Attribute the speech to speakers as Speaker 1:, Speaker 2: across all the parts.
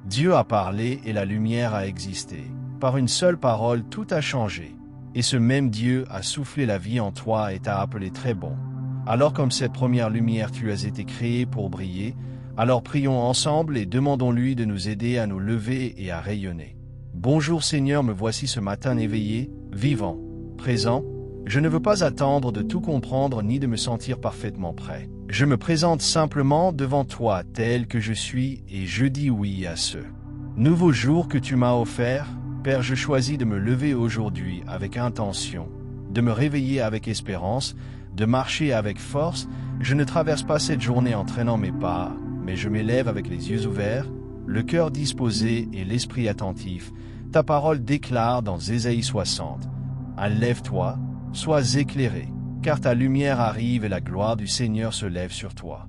Speaker 1: Dieu a parlé et la lumière a existé. Par une seule parole, tout a changé. Et ce même Dieu a soufflé la vie en toi et t'a appelé très bon. Alors comme cette première lumière tu as été créé pour briller, alors prions ensemble et demandons-lui de nous aider à nous lever et à rayonner. Bonjour Seigneur, me voici ce matin éveillé, vivant, présent. Je ne veux pas attendre de tout comprendre ni de me sentir parfaitement prêt. Je me présente simplement devant toi tel que je suis et je dis oui à ce nouveau jour que tu m'as offert. Père, je choisis de me lever aujourd'hui avec intention, de me réveiller avec espérance, de marcher avec force. Je ne traverse pas cette journée en traînant mes pas, mais je m'élève avec les yeux ouverts, le cœur disposé et l'esprit attentif. Ta parole déclare dans Ésaïe 60. Lève-toi, sois éclairé, car ta lumière arrive et la gloire du Seigneur se lève sur toi.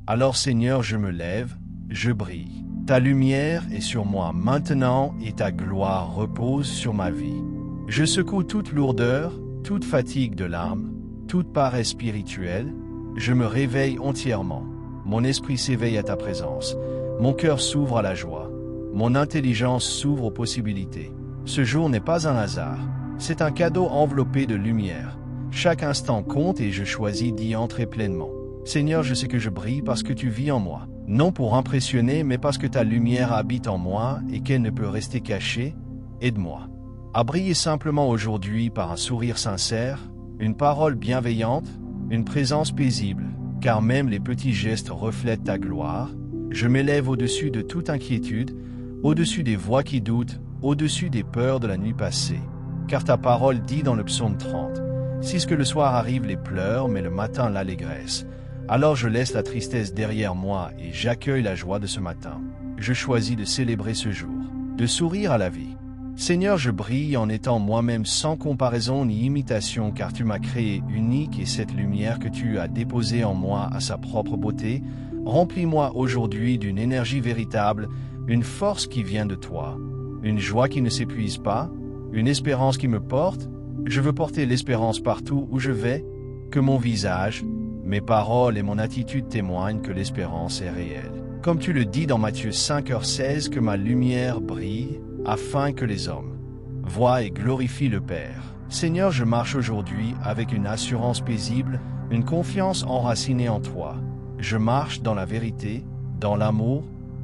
Speaker 1: Alors Seigneur, je me lève, je brille. Ta lumière est sur moi maintenant et ta gloire repose sur ma vie. Je secoue toute lourdeur, toute fatigue de l'âme, toute paresse spirituelle. Je me réveille entièrement. Mon esprit s'éveille à ta présence. Mon cœur s'ouvre à la joie. Mon intelligence s'ouvre aux possibilités. Ce jour n'est pas un hasard. C'est un cadeau enveloppé de lumière. Chaque instant compte et je choisis d'y entrer pleinement. Seigneur, je sais que je brille parce que tu vis en moi. Non pour impressionner, mais parce que ta lumière habite en moi et qu'elle ne peut rester cachée. Aide-moi à briller simplement aujourd'hui par un sourire sincère, une parole bienveillante, une présence paisible, car même les petits gestes reflètent ta gloire. Je m'élève au-dessus de toute inquiétude, au-dessus des voix qui doutent, au-dessus des peurs de la nuit passée. Car ta parole dit dans le psaume 30, « Si ce que le soir arrive les pleurs, mais le matin l'allégresse. » Alors je laisse la tristesse derrière moi et j'accueille la joie de ce matin. Je choisis de célébrer ce jour, de sourire à la vie. Seigneur, je brille en étant moi-même sans comparaison ni imitation, car tu m'as créé unique et cette lumière que tu as déposée en moi a sa propre beauté. Remplis-moi aujourd'hui d'une énergie véritable, une force qui vient de toi, une joie qui ne s'épuise pas, une espérance qui me porte. Je veux porter l'espérance partout où je vais, que mon visage, mes paroles et mon attitude témoignent que l'espérance est réelle. Comme tu le dis dans Matthieu 5h16, que ma lumière brille, afin que les hommes voient et glorifient le Père. Seigneur, je marche aujourd'hui avec une assurance paisible, une confiance enracinée en toi. Je marche dans la vérité, dans l'amour,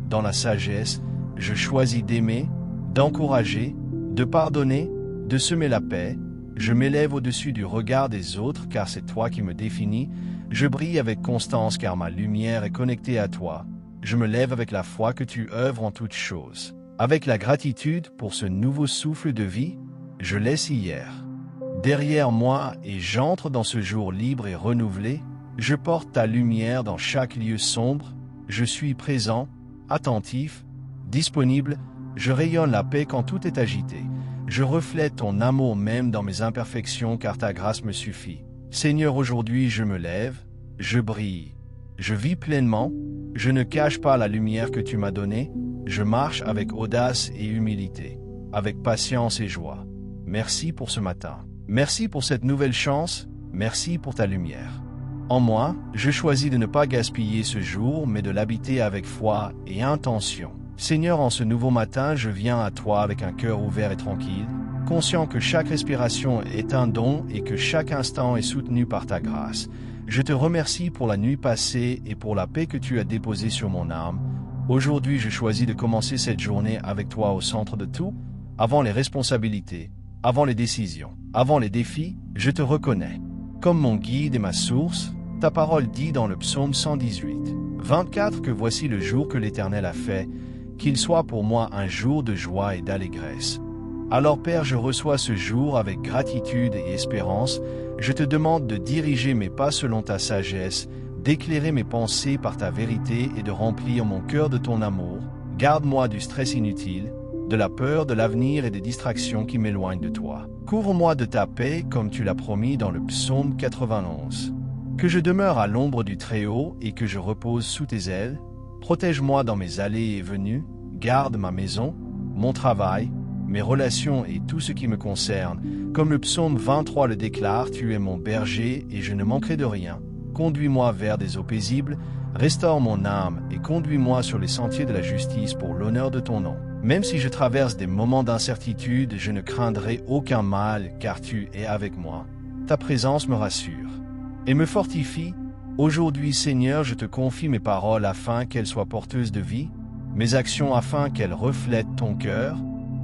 Speaker 1: dans la sagesse. Je choisis d'aimer, d'encourager, de pardonner, de semer la paix. Je m'élève au-dessus du regard des autres, car c'est toi qui me définis. Je brille avec constance, car ma lumière est connectée à toi. Je me lève avec la foi que tu œuvres en toutes choses. Avec la gratitude pour ce nouveau souffle de vie, je laisse hier derrière moi et j'entre dans ce jour libre et renouvelé. Je porte ta lumière dans chaque lieu sombre. Je suis présent, attentif, disponible. Je rayonne la paix quand tout est agité. Je reflète ton amour même dans mes imperfections, car ta grâce me suffit. Seigneur, aujourd'hui je me lève, je brille, je vis pleinement, je ne cache pas la lumière que tu m'as donnée, je marche avec audace et humilité, avec patience et joie. Merci pour ce matin. Merci pour cette nouvelle chance, merci pour ta lumière. En moi, je choisis de ne pas gaspiller ce jour, mais de l'habiter avec foi et intention. Seigneur, en ce nouveau matin, je viens à toi avec un cœur ouvert et tranquille, conscient que chaque respiration est un don et que chaque instant est soutenu par ta grâce. Je te remercie pour la nuit passée et pour la paix que tu as déposée sur mon âme. Aujourd'hui, je choisis de commencer cette journée avec toi au centre de tout, avant les responsabilités, avant les décisions, avant les défis. Je te reconnais comme mon guide et ma source. Ta parole dit dans le psaume 118, 24 que voici le jour que l'Éternel a fait, qu'il soit pour moi un jour de joie et d'allégresse. Alors Père, je reçois ce jour avec gratitude et espérance. Je te demande de diriger mes pas selon ta sagesse, d'éclairer mes pensées par ta vérité et de remplir mon cœur de ton amour. Garde-moi du stress inutile, de la peur de l'avenir et des distractions qui m'éloignent de toi. Couvre-moi de ta paix comme tu l'as promis dans le psaume 91. Que je demeure à l'ombre du Très-Haut et que je repose sous tes ailes. Protège-moi dans mes allées et venues, garde ma maison, mon travail, mes relations et tout ce qui me concerne. Comme le psaume 23 le déclare, tu es mon berger et je ne manquerai de rien. conduis-moi vers des eaux paisibles, restaure mon âme et conduis-moi sur les sentiers de la justice pour l'honneur de ton nom. Même si je traverse des moments d'incertitude, je ne craindrai aucun mal, car tu es avec moi. Ta présence me rassure et me fortifie. Aujourd'hui, Seigneur, je te confie mes paroles afin qu'elles soient porteuses de vie, mes actions afin qu'elles reflètent ton cœur,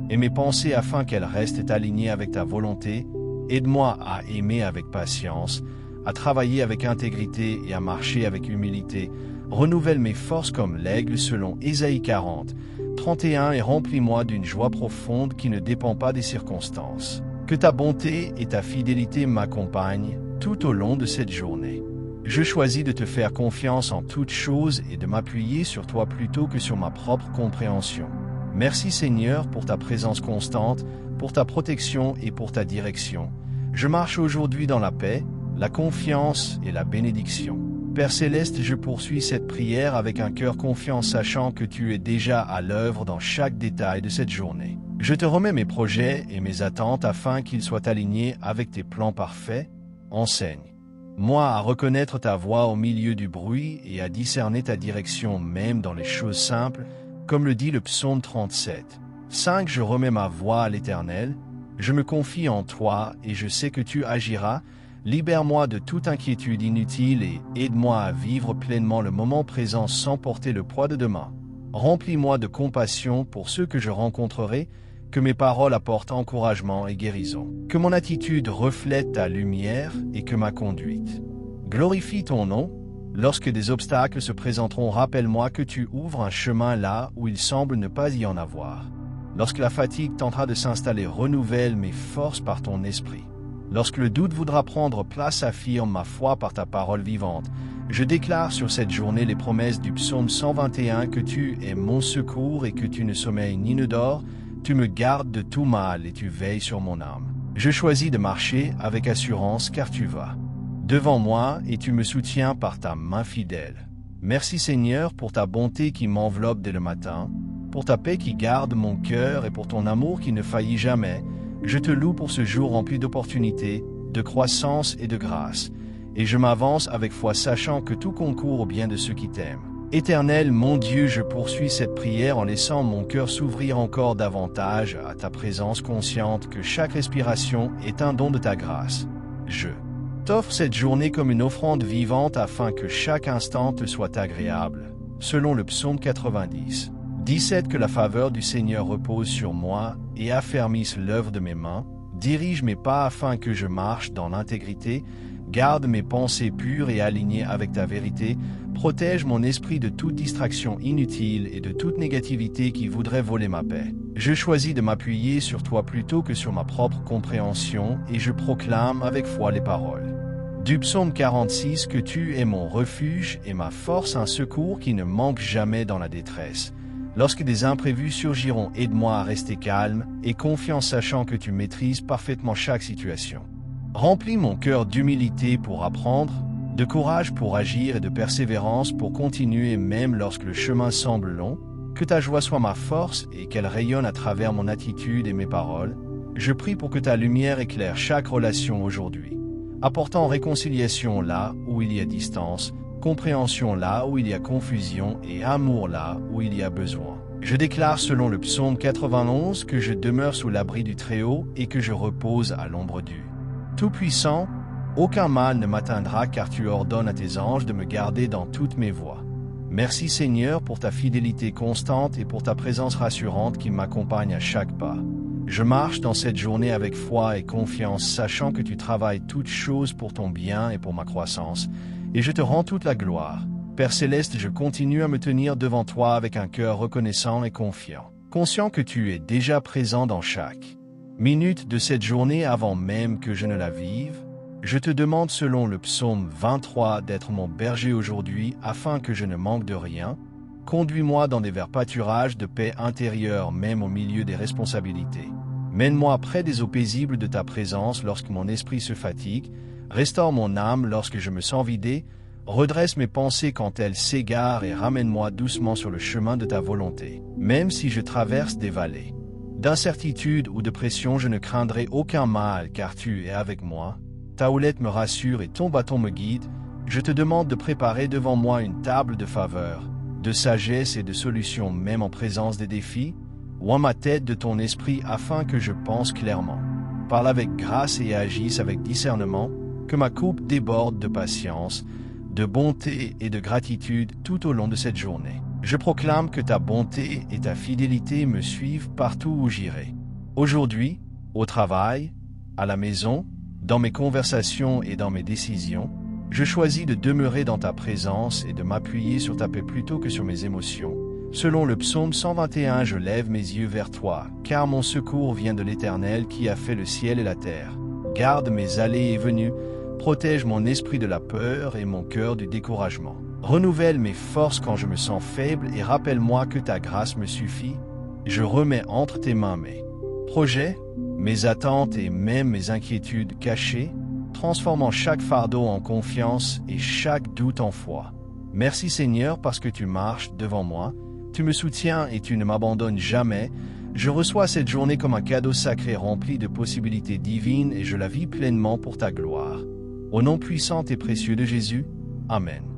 Speaker 1: et mes pensées afin qu'elles restent alignées avec ta volonté. Aide-moi à aimer avec patience, à travailler avec intégrité et à marcher avec humilité. Renouvelle mes forces comme l'aigle selon Ésaïe 40, 31 et remplis-moi d'une joie profonde qui ne dépend pas des circonstances. Que ta bonté et ta fidélité m'accompagnent tout au long de cette journée. Je choisis de te faire confiance en toutes choses et de m'appuyer sur toi plutôt que sur ma propre compréhension. Merci Seigneur pour ta présence constante, pour ta protection et pour ta direction. Je marche aujourd'hui dans la paix, la confiance et la bénédiction. Père Céleste, je poursuis cette prière avec un cœur confiant, sachant que tu es déjà à l'œuvre dans chaque détail de cette journée. Je te remets mes projets et mes attentes afin qu'ils soient alignés avec tes plans parfaits. Enseigne-moi à reconnaître ta voix au milieu du bruit et à discerner ta direction même dans les choses simples, comme le dit le psaume 37. 5. Je remets ma voix à l'Éternel. Je me confie en toi et je sais que tu agiras. Libère-moi de toute inquiétude inutile et aide-moi à vivre pleinement le moment présent sans porter le poids de demain. Remplis-moi de compassion pour ceux que je rencontrerai, que mes paroles apportent encouragement et guérison. Que mon attitude reflète ta lumière et que ma conduite glorifie ton nom. Lorsque des obstacles se présenteront, rappelle-moi que tu ouvres un chemin là où il semble ne pas y en avoir. Lorsque la fatigue tentera de s'installer, renouvelle mes forces par ton esprit. Lorsque le doute voudra prendre place, affirme ma foi par ta parole vivante. Je déclare sur cette journée les promesses du psaume 121 que tu es mon secours et que tu ne sommeilles ni ne dors, tu me gardes de tout mal et tu veilles sur mon âme. Je choisis de marcher avec assurance car tu vas devant moi et tu me soutiens par ta main fidèle. Merci Seigneur pour ta bonté qui m'enveloppe dès le matin, pour ta paix qui garde mon cœur et pour ton amour qui ne faillit jamais. Je te loue pour ce jour rempli d'opportunités, de croissance et de grâce, et je m'avance avec foi sachant que tout concourt au bien de ceux qui t'aiment. Éternel, mon Dieu, je poursuis cette prière en laissant mon cœur s'ouvrir encore davantage à ta présence, consciente que chaque respiration est un don de ta grâce. Je t'offre cette journée comme une offrande vivante afin que chaque instant te soit agréable. Selon le psaume 90. 17. Que la faveur du Seigneur repose sur moi et affermisse l'œuvre de mes mains. Dirige mes pas afin que je marche dans l'intégrité. Garde mes pensées pures et alignées avec ta vérité. Protège mon esprit de toute distraction inutile et de toute négativité qui voudrait voler ma paix. Je choisis de m'appuyer sur toi plutôt que sur ma propre compréhension et je proclame avec foi les paroles du psaume 46 que tu es mon refuge et ma force, un secours qui ne manque jamais dans la détresse. Lorsque des imprévus surgiront, aide-moi à rester calme et confiant sachant que tu maîtrises parfaitement chaque situation. Remplis mon cœur d'humilité pour apprendre, de courage pour agir et de persévérance pour continuer même lorsque le chemin semble long. Que ta joie soit ma force et qu'elle rayonne à travers mon attitude et mes paroles. Je prie pour que ta lumière éclaire chaque relation aujourd'hui, apportant réconciliation là où il y a distance, compréhension là où il y a confusion et amour là où il y a besoin. Je déclare selon le psaume 91 que je demeure sous l'abri du Très-Haut et que je repose à l'ombre du Tout-Puissant. Aucun mal ne m'atteindra car tu ordonnes à tes anges de me garder dans toutes mes voies. Merci Seigneur pour ta fidélité constante et pour ta présence rassurante qui m'accompagne à chaque pas. Je marche dans cette journée avec foi et confiance, sachant que tu travailles toutes choses pour ton bien et pour ma croissance, et je te rends toute la gloire. Père Céleste, je continue à me tenir devant toi avec un cœur reconnaissant et confiant, conscient que tu es déjà présent dans chaque minute de cette journée avant même que je ne la vive. Je te demande selon le psaume 23 d'être mon berger aujourd'hui afin que je ne manque de rien. Conduis-moi dans des verts pâturages de paix intérieure même au milieu des responsabilités. Mène-moi près des eaux paisibles de ta présence lorsque mon esprit se fatigue. Restaure mon âme lorsque je me sens vidé. Redresse mes pensées quand elles s'égarent et ramène-moi doucement sur le chemin de ta volonté. Même si je traverse des vallées d'incertitude ou de pression, je ne craindrai aucun mal car tu es avec moi. Ta houlette me rassure et ton bâton me guide. Je te demande de préparer devant moi une table de faveur, de sagesse et de solutions même en présence des défis, oins ma tête de ton esprit afin que je pense clairement. Parle avec grâce et agisse avec discernement, que ma coupe déborde de patience, de bonté et de gratitude tout au long de cette journée. Je proclame que ta bonté et ta fidélité me suivent partout où j'irai. Aujourd'hui, au travail, à la maison, dans mes conversations et dans mes décisions, je choisis de demeurer dans ta présence et de m'appuyer sur ta paix plutôt que sur mes émotions. Selon le psaume 121, je lève mes yeux vers toi, car mon secours vient de l'Éternel qui a fait le ciel et la terre. Garde mes allées et venues, protège mon esprit de la peur et mon cœur du découragement. Renouvelle mes forces quand je me sens faible et rappelle-moi que ta grâce me suffit. Je remets entre tes mains mes projets, mes attentes et même mes inquiétudes cachées, transformant chaque fardeau en confiance et chaque doute en foi. Merci Seigneur parce que tu marches devant moi, tu me soutiens et tu ne m'abandonnes jamais. Je reçois cette journée comme un cadeau sacré rempli de possibilités divines et je la vis pleinement pour ta gloire. Au nom puissant et précieux de Jésus, Amen.